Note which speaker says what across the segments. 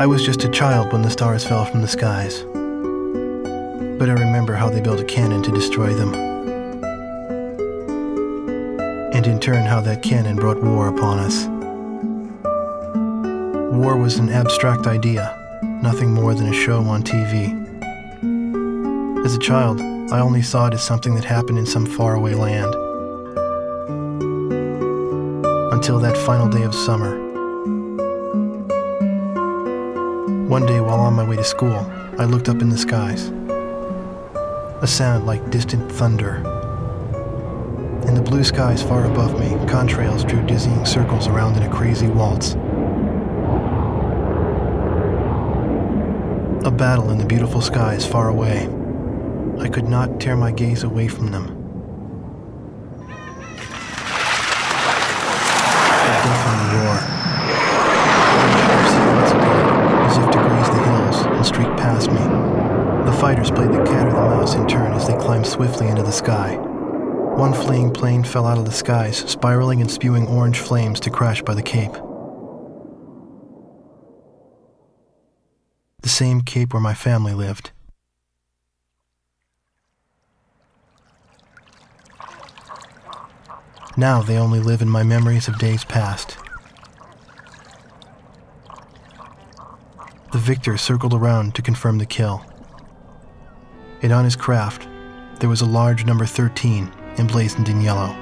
Speaker 1: I was just a child when the stars fell from the skies, but I remember how they built a cannon to destroy them, and in turn how that cannon brought war upon us. War was an abstract idea, nothing more than a show on TV. As a child, I only saw it as something that happened in some faraway land. Until that final day of summer. One day while on my way to school, I looked up in the skies. A sound like distant thunder. In the blue skies far above me, contrails drew dizzying circles around in a crazy waltz. A battle in the beautiful skies far away. I could not tear my gaze away from them. A deafening roar. Silhouettes appeared, as if to graze the hills and streak past me. The fighters played the cat or the mouse in turn as they climbed swiftly into the sky. One fleeing plane fell out of the skies, spiraling and spewing orange flames to crash by the Cape. The same Cape where my family lived. Now they only live in my memories of days past. The victor circled around to confirm the kill. And on his craft, there was a large number 13 emblazoned in yellow.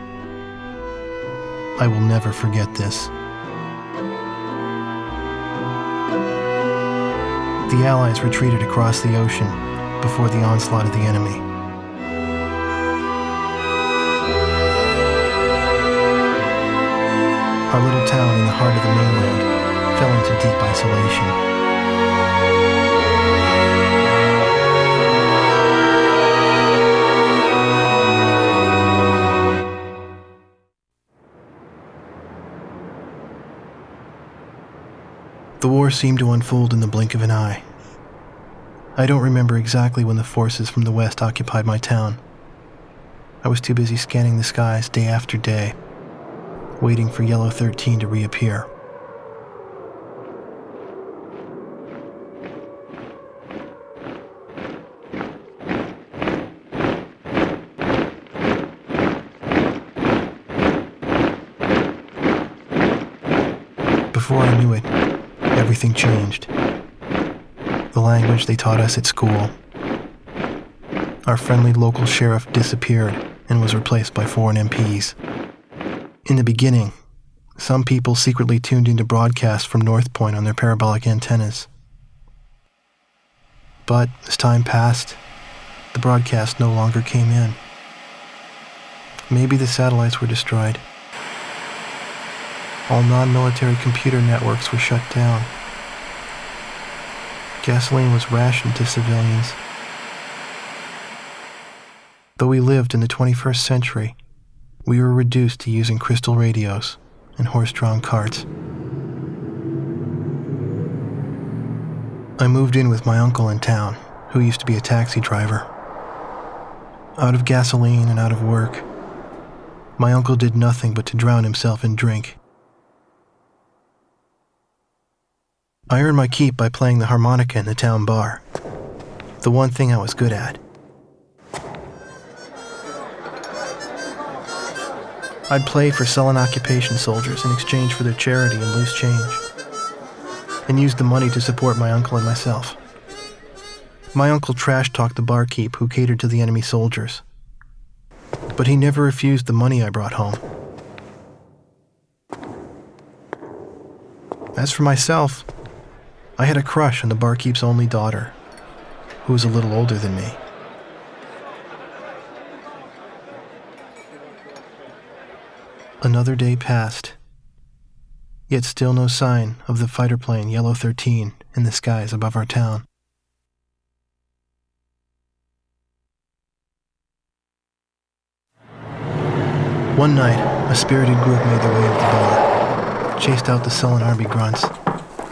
Speaker 1: I will never forget this. The Allies retreated across the ocean before the onslaught of the enemy. Our little town in the heart of the mainland fell into deep isolation. The war seemed to unfold in the blink of an eye. I don't remember exactly when the forces from the west occupied my town. I was too busy scanning the skies day after day, waiting for Yellow 13 to reappear. Before I knew it, everything changed. The language they taught us at school. Our friendly local sheriff disappeared and was replaced by foreign MPs. In the beginning, some people secretly tuned into broadcasts from North Point on their parabolic antennas. But as time passed, the broadcast no longer came in. Maybe the satellites were destroyed. All non-military computer networks were shut down. Gasoline was rationed to civilians. Though we lived in the 21st century, we were reduced to using crystal radios and horse-drawn carts. I moved in with my uncle in town, who used to be a taxi driver. Out of gasoline and out of work, my uncle did nothing but to drown himself in drink. I earned my keep by playing the harmonica in the town bar, the one thing I was good at. I'd play for sullen occupation soldiers in exchange for their charity and loose change, and used the money to support my uncle and myself. My uncle trash-talked the barkeep who catered to the enemy soldiers, but he never refused the money I brought home. As for myself, I had a crush on the barkeep's only daughter, who was a little older than me. Another day passed, yet still no sign of the fighter plane Yellow 13 in the skies above our town. One night, a spirited group made their way to the bar, chased out the sullen army grunts,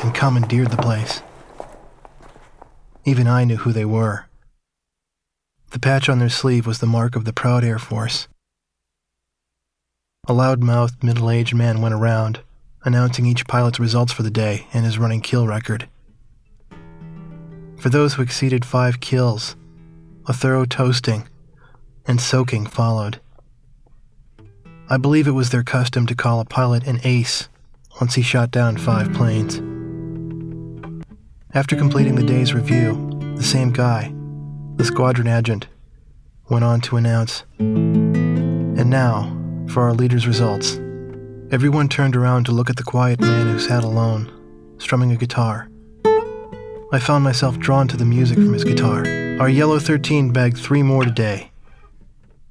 Speaker 1: and commandeered the place. Even I knew who they were. The patch on their sleeve was the mark of the proud Air Force. A loud-mouthed, middle-aged man went around, announcing each pilot's results for the day and his running kill record, For those who exceeded 5 kills, a thorough toasting and soaking followed. I believe it was their custom to call a pilot an ace once he shot down 5 planes. After completing the day's review, the same guy, the squadron adjutant, went on to announce, "And now, for our leader's results." Everyone turned around to look at the quiet man who sat alone, strumming a guitar. I found myself drawn to the music from his guitar. Our Yellow 13 bagged 3 more today,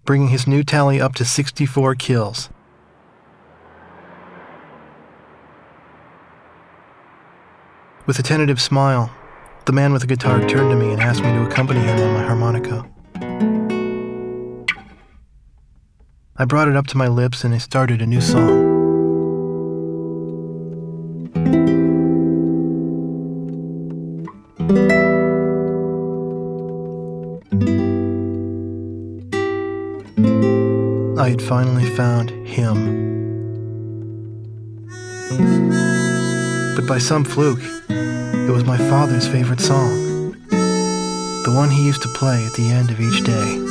Speaker 1: bringing his new tally up to 64 kills. With a tentative smile, the man with the guitar turned to me and asked me to accompany him on my harmonica. I brought it up to my lips and I started a new song. I had finally found him. But by some fluke, it was my father's favorite song, the one he used to play at the end of each day.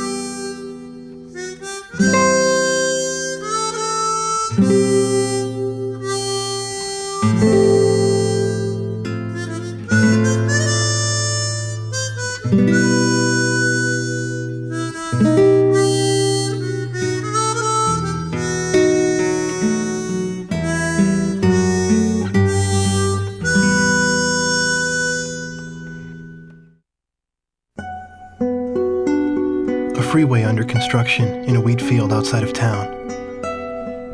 Speaker 1: Freeway under construction in a wheat field outside of town.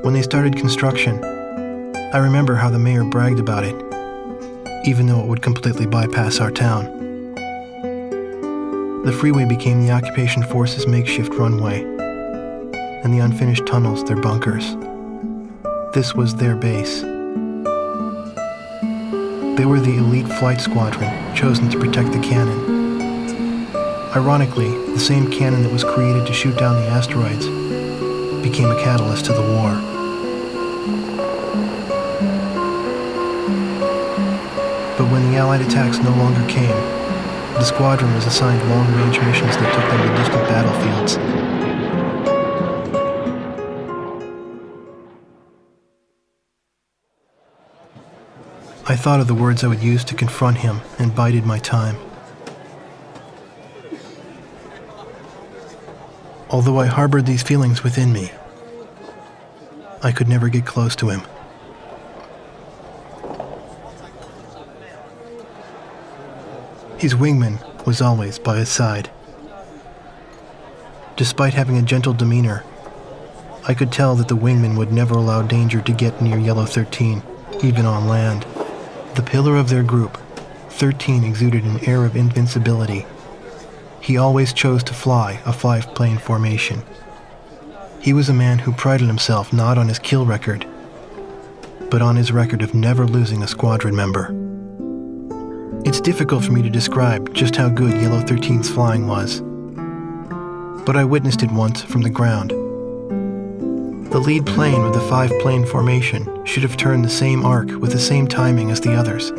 Speaker 1: When they started construction, I remember how the mayor bragged about it, even though it would completely bypass our town. The freeway became the occupation force's makeshift runway, and the unfinished tunnels their bunkers. This was their base. They were the elite flight squadron chosen to protect the cannon. Ironically, the same cannon that was created to shoot down the asteroids became a catalyst to the war. But when the Allied attacks no longer came, the squadron was assigned long-range missions that took them to distant battlefields. I thought of the words I would use to confront him and bided my time. Although I harbored these feelings within me, I could never get close to him. His wingman was always by his side. Despite having a gentle demeanor, I could tell that the wingman would never allow danger to get near Yellow 13, even on land. The pillar of their group, 13 exuded an air of invincibility. He always chose to fly a 5-plane formation. He was a man who prided himself not on his kill record, but on his record of never losing a squadron member. It's difficult for me to describe just how good Yellow 13's flying was, but I witnessed it once from the ground. The lead plane with the 5-plane formation should have turned the same arc with the same timing as the others,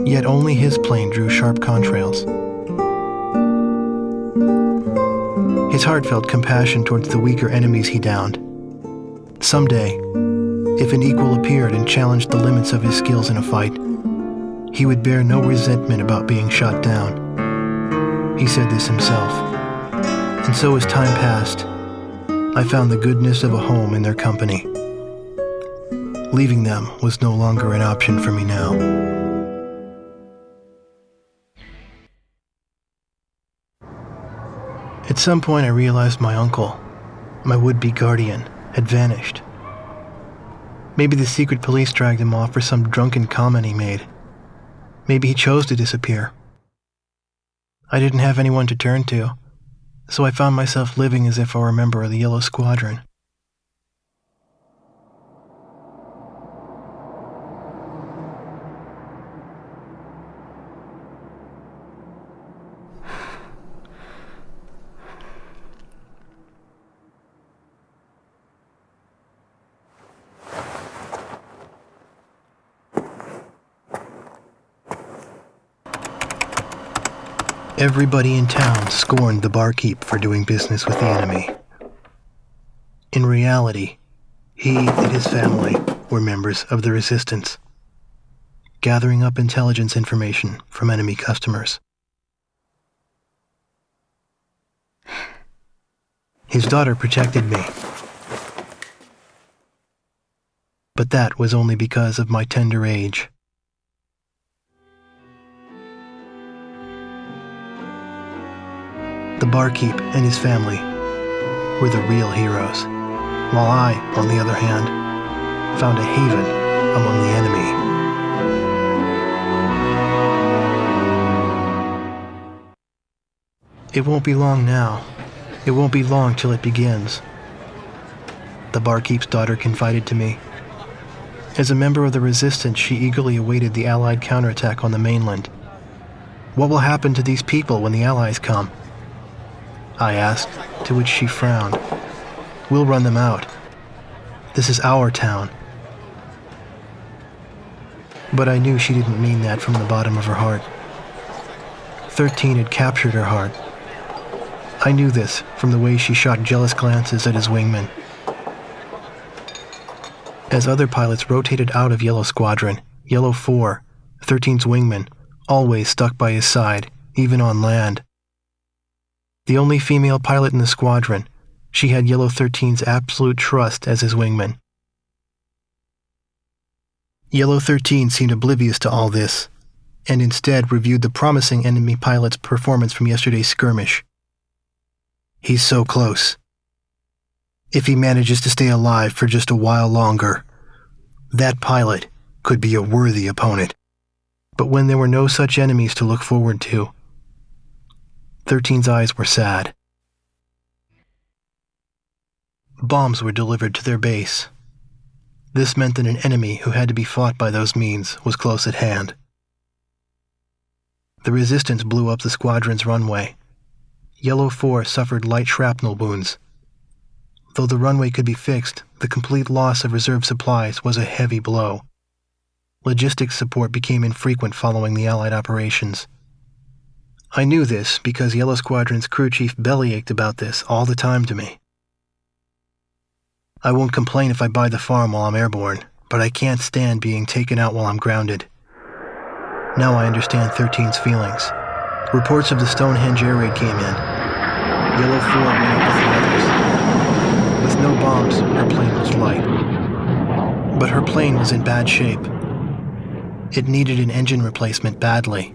Speaker 1: yet only his plane drew sharp contrails. His heart felt compassion towards the weaker enemies he downed. Someday, if an equal appeared and challenged the limits of his skills in a fight, he would bear no resentment about being shot down. He said this himself. And so as time passed, I found the goodness of a home in their company. Leaving them was no longer an option for me now. At some point I realized my uncle, my would-be guardian, had vanished. Maybe the secret police dragged him off for some drunken comment he made. Maybe he chose to disappear. I didn't have anyone to turn to, so I found myself living as if I were a member of the Yellow Squadron. Everybody in town scorned the barkeep for doing business with the enemy. In reality, he and his family were members of the resistance, gathering up intelligence information from enemy customers. His daughter protected me, but that was only because of my tender age. The barkeep and his family were the real heroes, while I, on the other hand, found a haven among the enemy. It won't be long now. It won't be long till it begins, the barkeep's daughter confided to me. As a member of the resistance, she eagerly awaited the Allied counterattack on the mainland. What will happen to these people when the Allies come? I asked, to which she frowned. We'll run them out. This is our town. But I knew she didn't mean that from the bottom of her heart. 13 had captured her heart. I knew this from the way she shot jealous glances at his wingman. As other pilots rotated out of Yellow Squadron, Yellow 4, 13's wingman, always stuck by his side, even on land. The only female pilot in the squadron, she had Yellow 13's absolute trust as his wingman. Yellow 13 seemed oblivious to all this, and instead reviewed the promising enemy pilot's performance from yesterday's skirmish. He's so close. If he manages to stay alive for just a while longer, that pilot could be a worthy opponent. But when there were no such enemies to look forward to, 13's eyes were sad. Bombs were delivered to their base. This meant that an enemy who had to be fought by those means was close at hand. The resistance blew up the squadron's runway. Yellow 4 suffered light shrapnel wounds. Though the runway could be fixed, the complete loss of reserve supplies was a heavy blow. Logistics support became infrequent following the Allied operations. I knew this because Yellow Squadron's crew chief bellyached about this all the time to me. I won't complain if I buy the farm while I'm airborne, but I can't stand being taken out while I'm grounded. Now I understand 13's feelings. Reports of the Stonehenge air raid came in. Yellow 4 went up with the others. With no bombs, her plane was light. But her plane was in bad shape. It needed an engine replacement badly.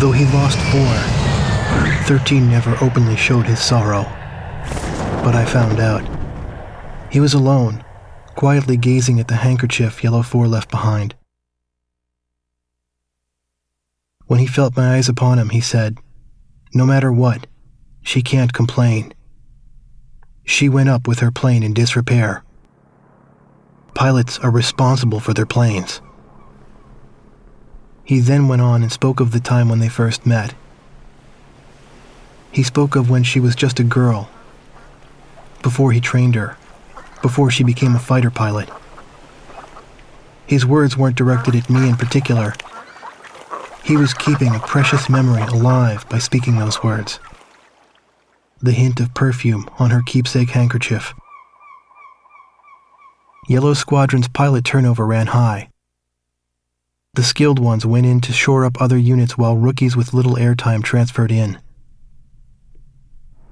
Speaker 1: Though he lost 4, 13 never openly showed his sorrow. But I found out. He was alone, quietly gazing at the handkerchief Yellow 4 left behind. When he felt my eyes upon him, he said, "No matter what, she can't complain. She went up with her plane in disrepair. Pilots are responsible for their planes." He then went on and spoke of the time when they first met. He spoke of when she was just a girl, before he trained her, before she became a fighter pilot. His words weren't directed at me in particular. He was keeping a precious memory alive by speaking those words. The hint of perfume on her keepsake handkerchief. Yellow Squadron's pilot turnover ran high. The skilled ones went in to shore up other units while rookies with little airtime transferred in.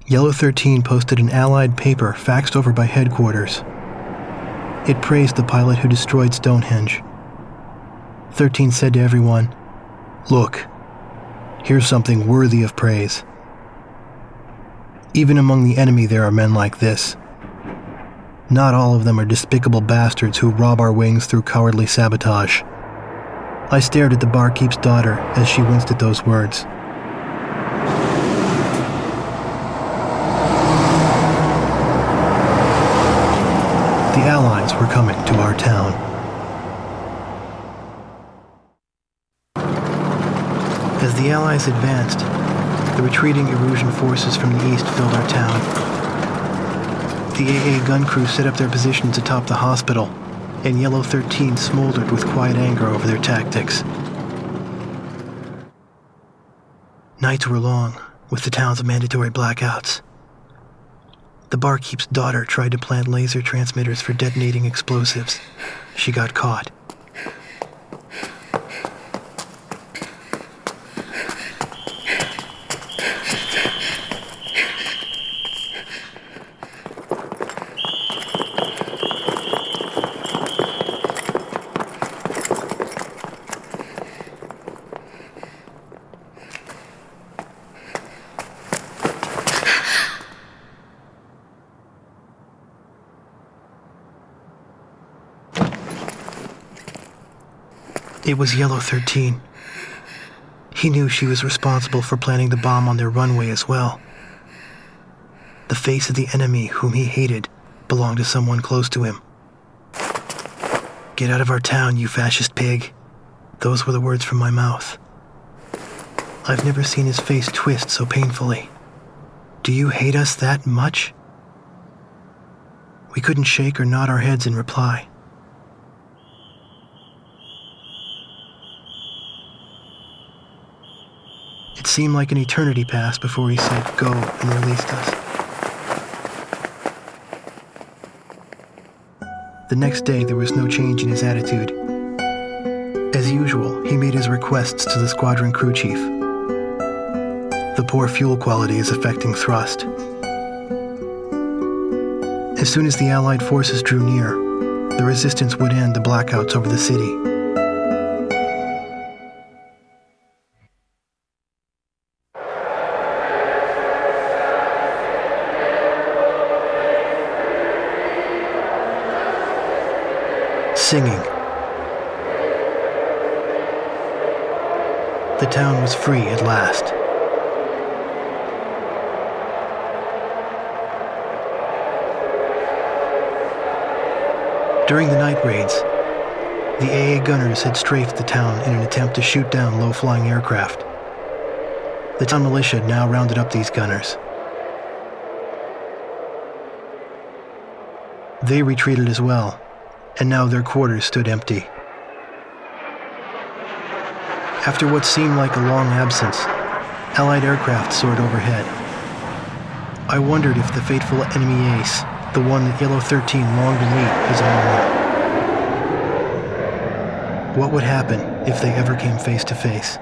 Speaker 1: Yellow 13 posted an Allied paper faxed over by headquarters. It praised the pilot who destroyed Stonehenge. 13 said to everyone, "Look, here's something worthy of praise. Even among the enemy there are men like this. Not all of them are despicable bastards who rob our wings through cowardly sabotage." I stared at the barkeep's daughter as she winced at those words. The Allies were coming to our town. As the Allies advanced, the retreating Eurasian forces from the east filled our town. The AA gun crew set up their positions atop the hospital, and Yellow 13 smoldered with quiet anger over their tactics. Nights were long, with the town's mandatory blackouts. The barkeep's daughter tried to plant laser transmitters for detonating explosives. She got caught. It was Yellow 13. He knew she was responsible for planting the bomb on their runway as well. The face of the enemy whom he hated belonged to someone close to him. "Get out of our town, you fascist pig." Those were the words from my mouth. I've never seen his face twist so painfully. "Do you hate us that much?" We couldn't shake or nod our heads in reply. It seemed like an eternity passed before he said go and released us. The next day there was no change in his attitude. As usual, he made his requests to the squadron crew chief. The poor fuel quality is affecting thrust. As soon as the Allied forces drew near, the resistance would end the blackouts over the city. Singing. The town was free at last. During the night raids, the AA gunners had strafed the town in an attempt to shoot down low-flying aircraft. The town militia had now rounded up these gunners. They retreated as well, and now their quarters stood empty. After what seemed like a long absence, Allied aircraft soared overhead. I wondered if the fateful enemy ace, the one that Yellow 13 longed to meet, was among them. What would happen if they ever came face to face?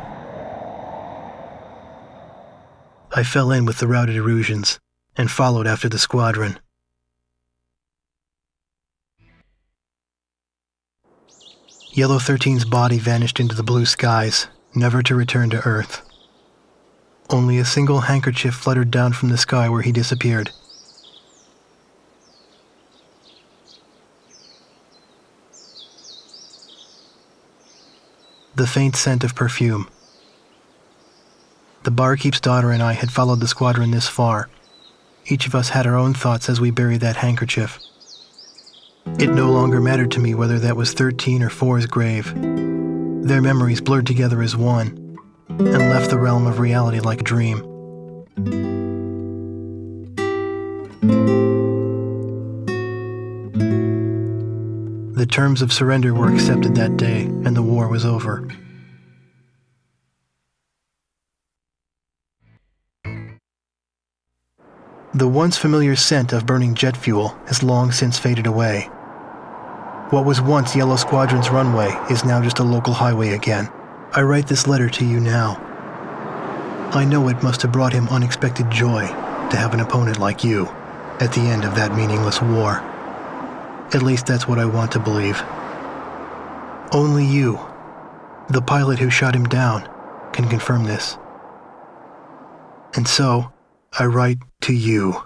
Speaker 1: I fell in with the routed Eurasians and followed after the squadron. Yellow 13's body vanished into the blue skies, never to return to Earth. Only a single handkerchief fluttered down from the sky where he disappeared. The faint scent of perfume. The barkeep's daughter and I had followed the squadron this far. Each of us had our own thoughts as we buried that handkerchief. It no longer mattered to me whether that was 13 or 4's grave. Their memories blurred together as one, and left the realm of reality like a dream. The terms of surrender were accepted that day, and the war was over. The once familiar scent of burning jet fuel has long since faded away. What was once Yellow Squadron's runway is now just a local highway again. I write this letter to you now. I know it must have brought him unexpected joy to have an opponent like you at the end of that meaningless war. At least that's what I want to believe. Only you, the pilot who shot him down, can confirm this. And so, I write to you.